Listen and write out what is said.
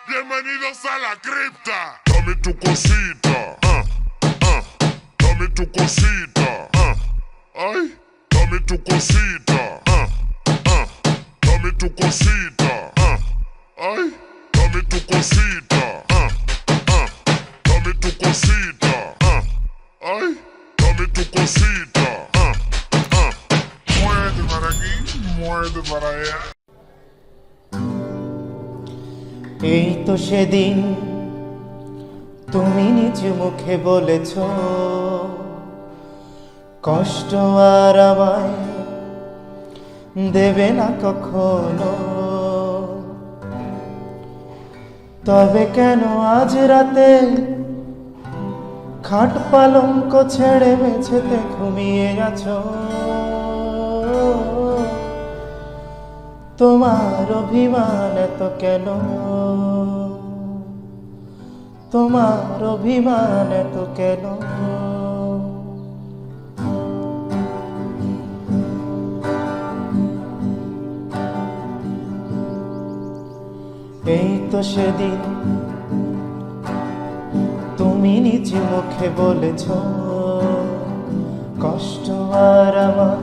Bienvenidos a la cripta. Dame tu cosita, dame tu cosita, ay, dame tu cosita, dame tu cosita, ay, dame tu cosita, dame tu cosita, ay, dame tu cosita, muerde para aquí, muerde para allá. এই তো সেদিন তুমি নিজ মুখে বলেছ কষ্ট আর আমায় দেবে না কখনো, তবে কেন আজ রাতে খাট পালঙ্ক ছেড়ে মেঝেতে ঘুমিয়ে গেছো? তোমার অভিমান এত কেন, তোমার অভিমান এত কেন? এই তো সেদিন তুমি নিজ মুখে বলেছ কষ্ট আর আমার